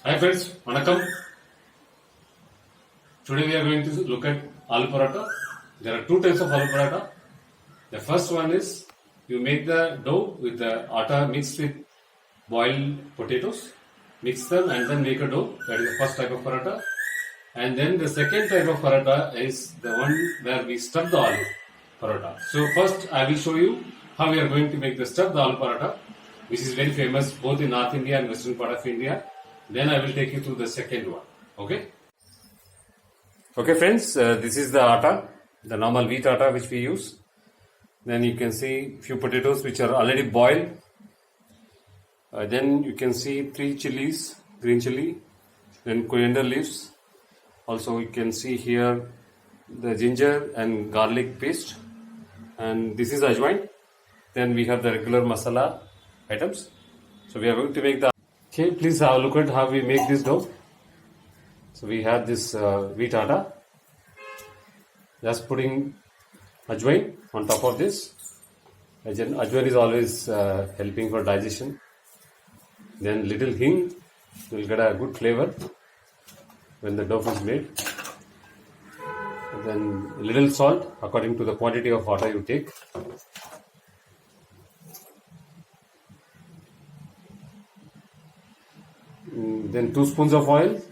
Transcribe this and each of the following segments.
Hi friends, Vanakkam. Today we are going to look at aloo paratha. There are two types of aloo paratha. The first one is you make the dough with the atta mixed with boiled potatoes, mix them and then make a dough. That is the first type of paratha. And then the second type of paratha is the one where we stuff the aloo paratha. So first I will show you how we are going to make the stuffed aloo paratha, which is very famous both in North India and western part of India. Then I will take you through the second one. Okay. Okay friends, this is the atta, the normal wheat atta which we use. Then you can see few potatoes which are already boiled. Then you can see 3 chilies, green chili, then coriander leaves. Also you can see here the ginger and garlic paste, and this is ajwain. Then we have the regular masala items. So we are going to make the. Okay, please have a look at how we make this dough. So we have this wheat atta. Just putting ajwain on top of this. Ajwain is always helping for digestion. Then little hing will get a good flavor when the dough is made. And then little salt according to the quantity of water you take. Then 2 spoons of oil.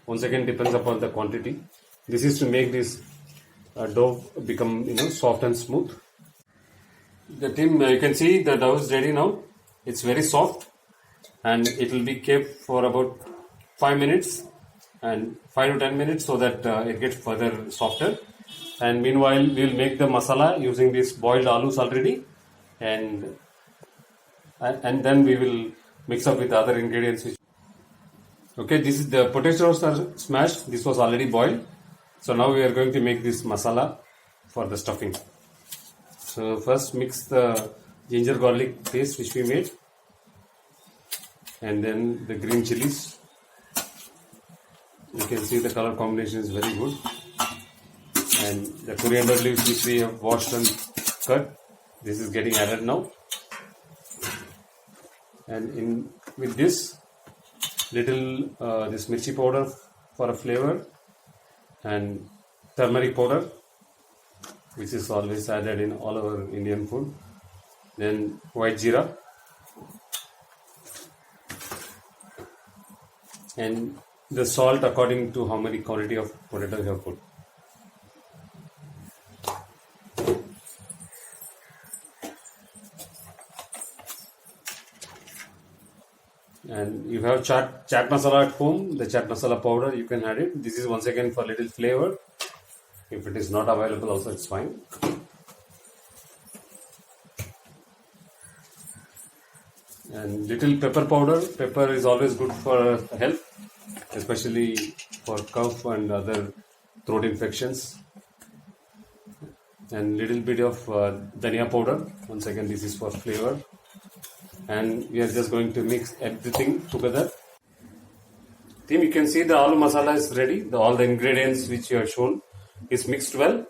Once again depends upon the quantity. This is to make this dough become soft and smooth. The team, you can see the dough is ready now. It's very soft and it will be kept for about 5 minutes and 5 to 10 minutes so that it gets further softer. And meanwhile we will make the masala using these boiled alus already, and then we will mix up with the other ingredients. Okay, this is the potatoes are smashed. This was already boiled. So now we are going to make this masala for the stuffing. So first mix the ginger garlic paste which we made, and then the green chilies. You can see the color combination is very good. And the coriander leaves which we have washed and cut, this is getting added now. And in with this little this mirchi powder for a flavor, and turmeric powder which is always added in all our Indian food. Then white jeera, and the salt according to how many quantity of potatoes you have put. And you have chat masala at home, the chat masala powder, you can add it. This is once again for little flavor. If it is not available also it's fine. And little pepper powder. Pepper is always good for health, especially for cough and other throat infections. And little bit of dhania powder. Once again this is for flavor. And we are just going to mix everything together. Team, you can see the aloo masala is ready. All the ingredients which you have shown is mixed well,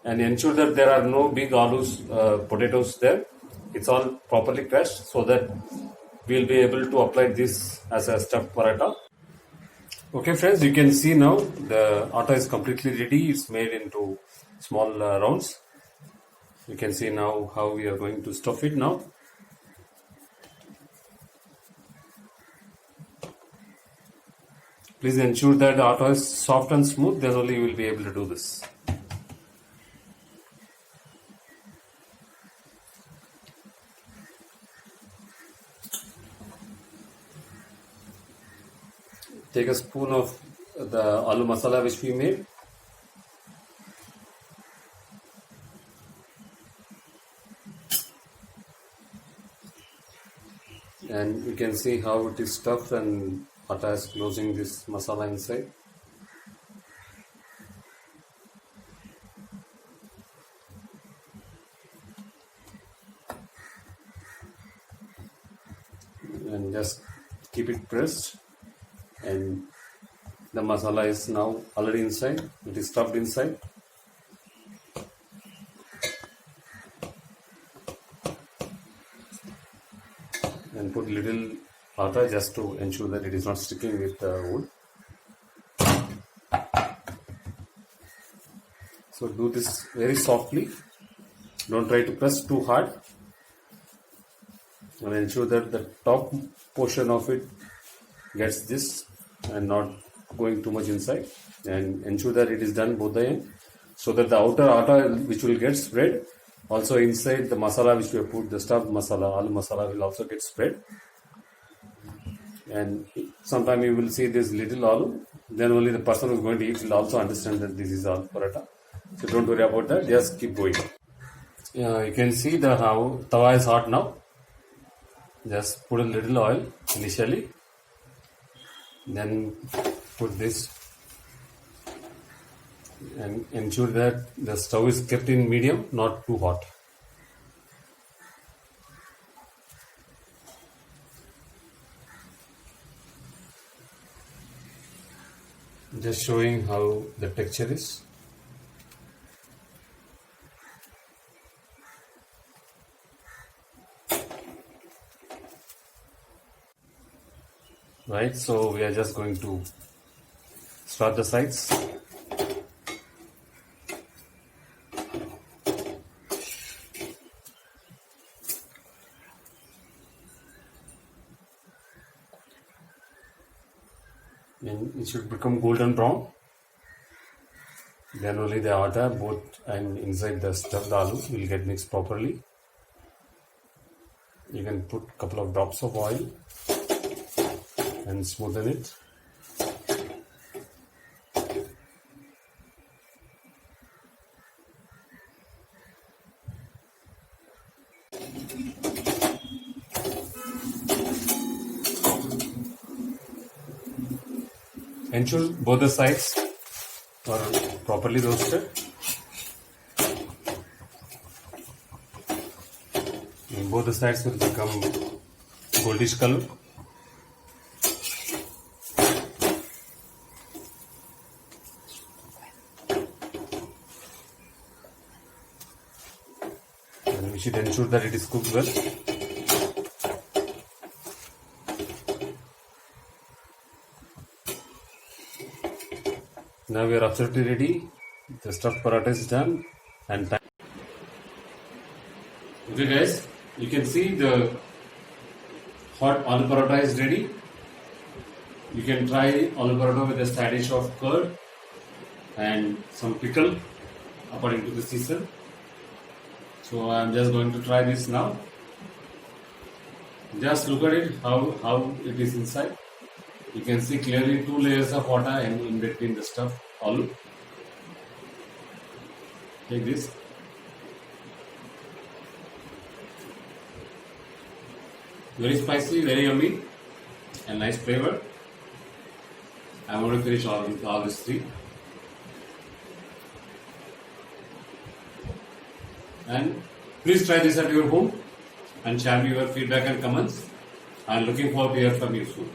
and ensure that there are no big potatoes there. It's all properly crushed so that we'll be able to apply this as a stuffed paratha. Okay friends, you can see now the atta is completely ready. It's made into small rounds. You can see now how we are going to stuff it now. Please ensure that the atta is soft and smooth, then only you will be able to do this. Take a spoon of the aloo masala which we made. And you can see how it is stuffed and atta is closing this masala inside. And just keep it pressed, and the masala is now already inside. It is stuffed inside. And put little atta just to ensure that it is not sticking with the wood. So do this very softly. Don't try to press too hard, and ensure that the top portion of it gets this and not going too much inside, and ensure that it is done both the end, so that the outer atta which will get spread, also inside the masala which we have put, the stuffed masala, aloo masala will also get spread. And sometime you will see this little aloo, then only the person who is going to eat will also understand that this is aloo paratha. So don't worry about that, just keep going. You can see the how tawa is hot now. Just put a little oil initially, then put this, and ensure that the stove is kept in medium, not too hot. Just showing how the texture is. Right, so we are just going to start the sides. And it should become golden brown. Then only the atta both and inside the stuffed aloo will get mixed properly. You can put a couple of drops of oil and smoothen it. Ensure both the sides are properly roasted. And both the sides will become goldish color. And we should ensure that it is cooked well. Now we are absolutely ready. The stuffed paratha is done and time. Okay guys, you can see the hot aloo paratha is ready. You can try aloo paratha with a side dish of curd and some pickle according to the season. So I am just going to try this now. Just look at it, how it is inside. You can see clearly 2 layers of atta and in between the stuffed aloo. Take this. Very spicy, very yummy, and nice flavor. I want to finish all these 3. And please try this at your home and share me your feedback and comments. I am looking forward to hear from you soon.